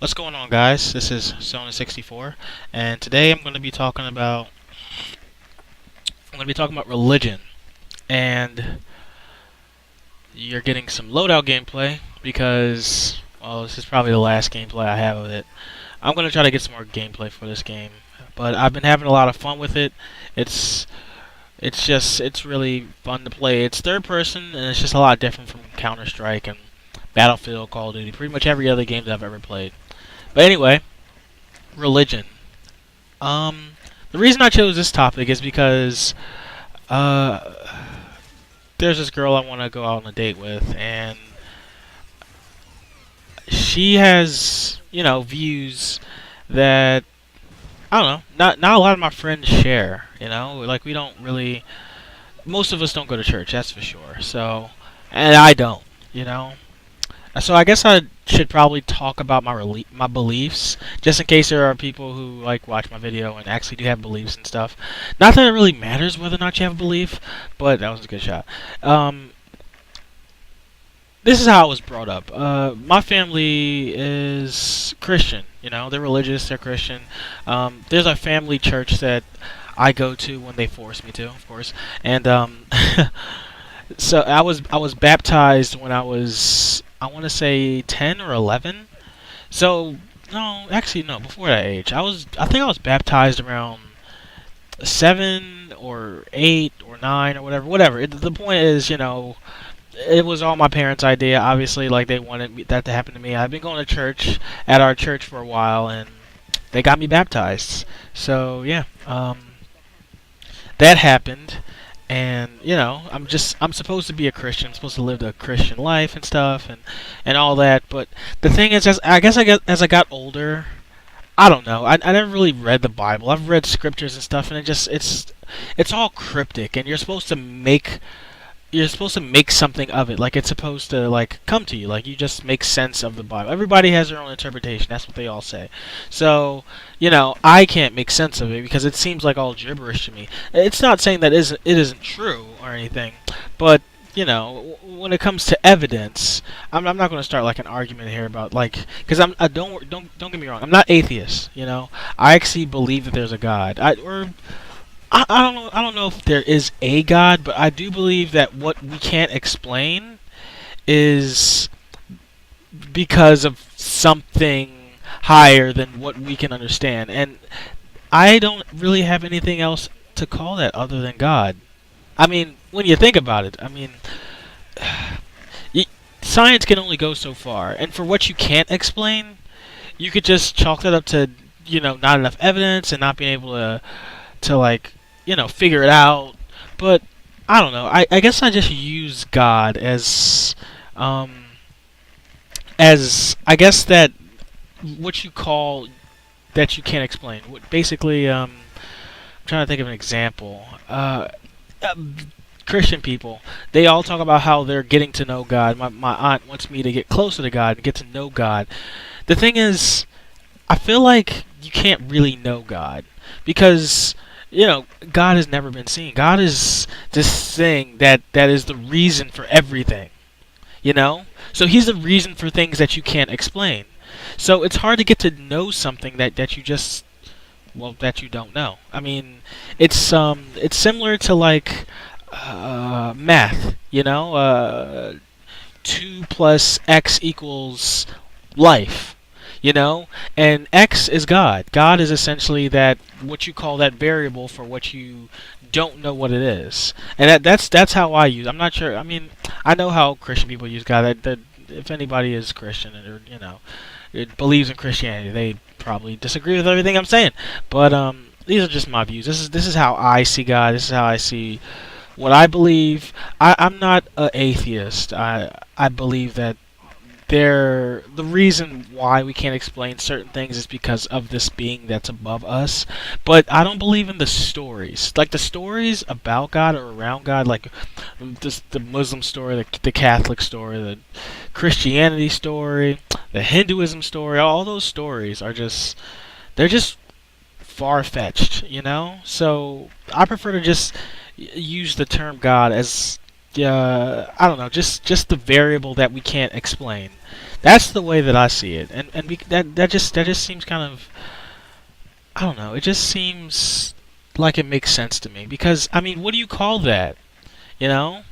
What's going on, guys? This is Sona 64, and today I'm going to be talking about religion, and you're getting some loadout gameplay because, well, this is probably the last gameplay I have of it. I'm going to try to get some more gameplay for this game, but I've been having a lot of fun with it. It's it's really fun to play. It's third person, and it's just a lot different from Counter Strike and Battlefield, Call of Duty, pretty much every other game that I've ever played. But anyway, religion. Um, the reason I chose this topic is because uh, there's this girl I want to go out on a date with, and she has, views that I don't know, not a lot of my friends share. Like we don't really, most of us don't go to church, that's for sure. So, and I don't, you know. So I guess I should probably talk about my beliefs, just in case there are people who like watch my video and actually do have beliefs and stuff. Not that it really matters whether or not you have a belief, but that was a good shot. This is how I was brought up. My family is Christian. They're religious. They're Christian. There's a family church that I go to when they force me to, of course. And so I was baptized when I want to say 10 or 11. So no, actually no, before that age. I think I was baptized around 7 or 8 or 9 or whatever. The point is, it was all my parents' idea. Obviously, like they wanted that to happen to me. I've been going to church at our church for a while, and they got me baptized. So yeah, that happened, and I'm supposed to be a Christian. I'm supposed to live a Christian life and stuff, and all that. But the thing is, as I got older, I don't know. I never really read the Bible. I've read scriptures and stuff, and it's all cryptic, and you're supposed to make something of it. Like it's supposed to like come to you. Like you just make sense of the Bible. Everybody has their own interpretation. That's what they all say. So, I can't make sense of it because it seems like all gibberish to me. It's not saying that it isn't true or anything, but when it comes to evidence, I'm not going to start like an argument here about like because I don't get me wrong. I'm not atheist. I actually believe that there's a God. I don't know. I don't know if there is a God, but I do believe that what we can't explain is because of something higher than what we can understand. And I don't really have anything else to call that other than God. I mean, when you think about it, I mean, y- science can only go so far. And for what you can't explain, you could just chalk that up to, not enough evidence and not being able to like figure it out. But I don't know. I guess I just use God as I guess that what you call that you can't explain. What basically I'm trying to think of an example. Uh, Christian people, they all talk about how they're getting to know God. My aunt wants me to get closer to God and get to know God. The thing is, I feel like you can't really know God because God has never been seen. God is this thing that is the reason for everything. So He's the reason for things that you can't explain. So it's hard to get to know something that you just that you don't know. I mean, it's similar to like math. 2 plus x equals life. And X is God. God is essentially that what you call that variable for what you don't know what it is, and that's how I use. I'm not sure. I mean, I know how Christian people use God. That if anybody is Christian or it believes in Christianity, they probably disagree with everything I'm saying. But these are just my views. This is how I see God. This is how I see what I believe. I'm not an atheist. I believe that the reason why we can't explain certain things is because of this being that's above us. But I don't believe in the stories. Like the stories about God or around God, like the Muslim story, the Catholic story, the Christianity story, the Hinduism story. All those stories are they're just far fetched. So I prefer to just use the term God as I don't know, just the variable that we can't explain. That's the way that I see it, that just seems kind of, I don't know. It just seems like it makes sense to me because I mean, what do you call that? You know?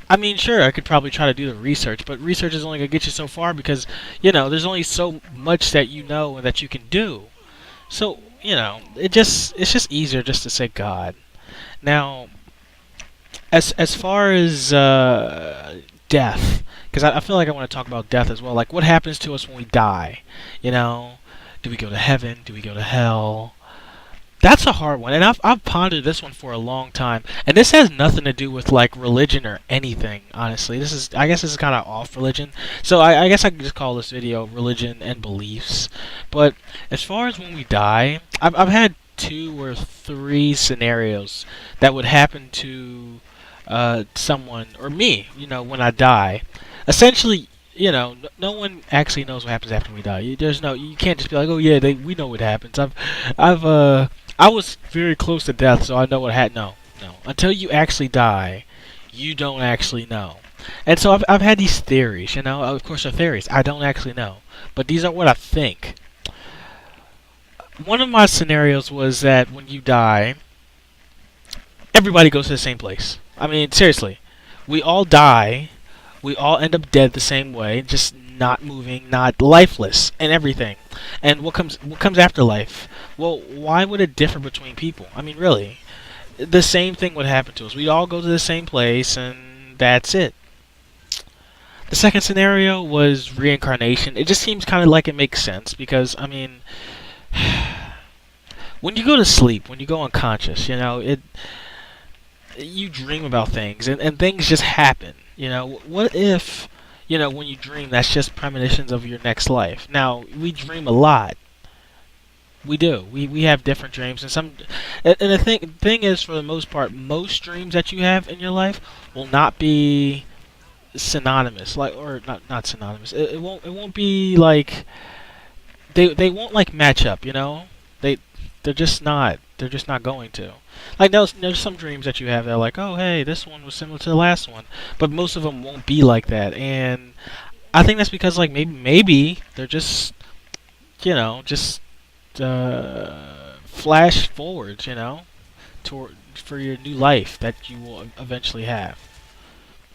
I mean, sure, I could probably try to do the research, but research is only gonna get you so far because there's only so much that you know and that you can do. So it's just easier just to say God. Now, as far as death, because I feel like I want to talk about death as well. Like, what happens to us when we die? You know, do we go to heaven? Do we go to hell? That's a hard one, and I've pondered this one for a long time. And this has nothing to do with like religion or anything. Honestly, I guess this is kind of off religion. So I guess I could just call this video religion and beliefs. But as far as when we die, I've had two or three scenarios that would happen to someone or me. When I die, essentially. No one actually knows what happens after we die. You can't just be like, oh yeah, we know what happens. I was very close to death, so I know what happened. No, no. Until you actually die, you don't actually know. And so I've had these theories. Of course they're theories. I don't actually know, but these are what I think. One of my scenarios was that when you die, everybody goes to the same place. I mean, seriously, we all die. We all end up dead the same way, just not moving, not lifeless, and everything. And what comes after life? Well, why would it differ between people? I mean, really, the same thing would happen to us. We all go to the same place, and that's it. The second scenario was reincarnation. It just seems kind of like it makes sense because I mean, when you go to sleep, when you go unconscious, you dream about things, and things just happen. What if, when you dream, that's just premonitions of your next life? Now, we dream a lot. We do. We have different dreams, and the thing is, for the most part, most dreams that you have in your life will not be synonymous, like, or not synonymous. It won't be like they won't like match up. They they're just not. They're just not going to. Like there's some dreams that you have that are like, oh hey, this one was similar to the last one, but most of them won't be like that. And I think that's because like maybe they're just just flash forwards, toward for your new life that you will eventually have.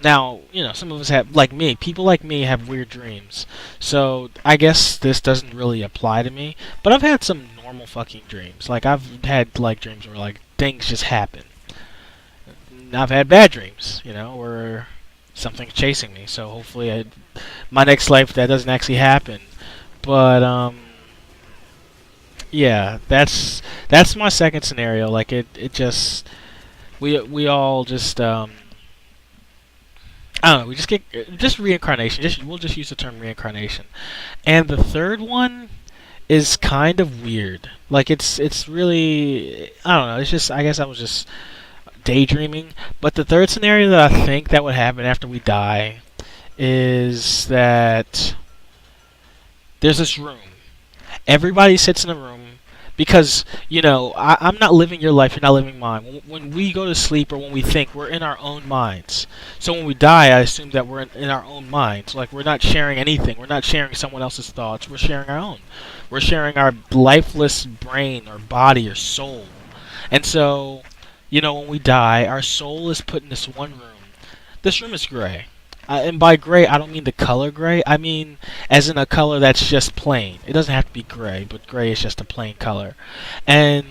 Now, some of us have, like me, people like me have weird dreams. So, I guess this doesn't really apply to me. But I've had some normal fucking dreams. Like, I've had, like, dreams where, like, things just happen. And I've had bad dreams, where something's chasing me. So, hopefully, my next life, that doesn't actually happen. But, yeah, that's my second scenario. Like, it just, we all just, I don't know. We just get just reincarnation. We'll just use the term reincarnation. And the third one is kind of weird. Like it's really, I don't know. It's just, I guess I was just daydreaming. But the third scenario that I think that would happen after we die is that there's this room. Everybody sits in a room because I'm not living your life, you're not living mine. When we go to sleep or when we think, we're in our own minds. So when we die, I assume that we're in our own minds. Like, we're not sharing anything. We're not sharing someone else's thoughts. We're sharing our own. We're sharing our lifeless brain or body or soul. And so, when we die, our soul is put in this one room. This room is gray. And by gray, I don't mean the color gray. I mean as in a color that's just plain. It doesn't have to be gray, but gray is just a plain color. And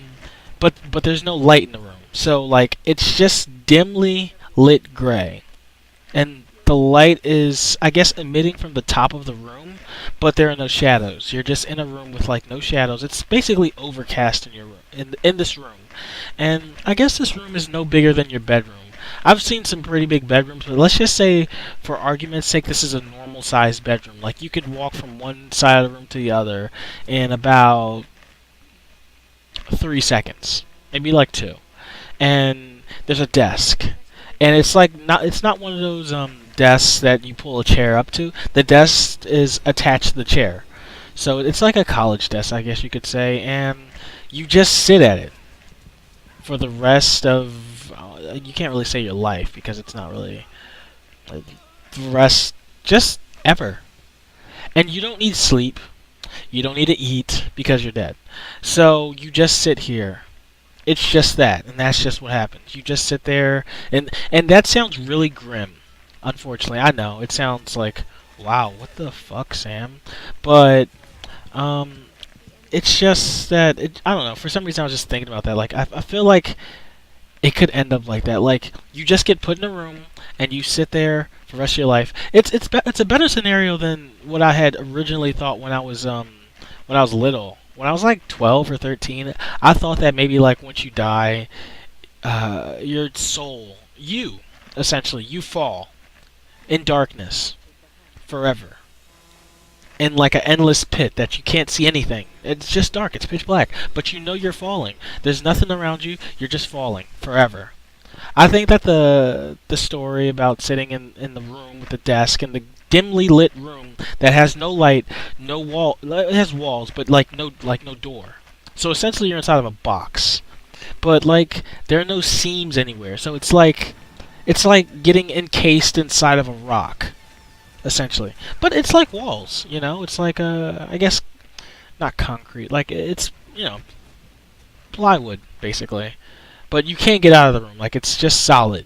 but there's no light in the room. So like it's just dimly lit gray. And the light is, I guess, emitting from the top of the room, but there are no shadows. You're just in a room with like no shadows. It's basically overcast in your room, in this room. And I guess this room is no bigger than your bedroom. I've seen some pretty big bedrooms, but let's just say, for argument's sake, this is a normal sized bedroom. Like, you could walk from one side of the room to the other in about 3 seconds, maybe like 2. And there's a desk, and it's not one of those desks that you pull a chair up to. The desk is attached to the chair, so it's like a college desk, I guess you could say, and you just sit at it for the rest of, you can't really say your life because it's not really, like, the rest, just ever. And you don't need sleep. You don't need to eat because you're dead. So you just sit here. It's just that, and that's just what happens. You just sit there, and that sounds really grim. Unfortunately, I know it sounds like, wow, what the fuck, Sam? But um, it's just that I don't know. For some reason, I was just thinking about that. Like, I feel like it could end up like that. Like, you just get put in a room and you sit there for the rest of your life. It's a better scenario than what I had originally thought when I was little. When I was like 12 or 13, I thought that maybe like once you die, your soul, you essentially, you fall in darkness forever. In like an endless pit that you can't see anything. It's just dark. It's pitch black. But you know you're falling. There's nothing around you. You're just falling forever. I think that the story about sitting in the room with the desk in the dimly lit room that has no light, no wall. It has walls, but like no door. So essentially, you're inside of a box. But like there are no seams anywhere. So it's like getting encased inside of a rock, essentially. But it's like walls, you know. It's like I guess not concrete. Like it's plywood basically. But you can't get out of the room. Like it's just solid.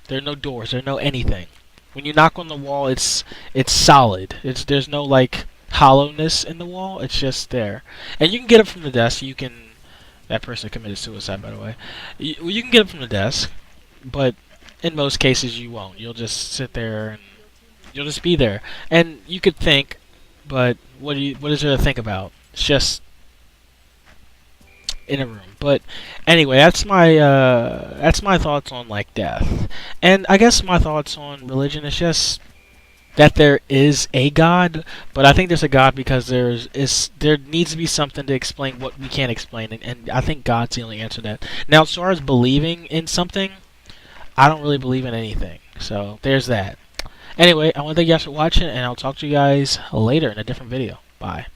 There are no doors. There are no anything. When you knock on the wall, it's solid. There's no like hollowness in the wall. It's just there. And you can get up from the desk. You can. That person committed suicide, by the way. You can get up from the desk, but in most cases you won't. You'll just sit there and you'll just be there. And you could think, but what is there to think about? It's just in a room. But anyway, that's my thoughts on like death. And I guess my thoughts on religion is just that there is a God, but I think there's a God because there needs to be something to explain what we can't explain, and I think God's the only answer to that. Now, as far as believing in something, I don't really believe in anything. So there's that. Anyway, I want to thank you guys for watching, and I'll talk to you guys later in a different video. Bye.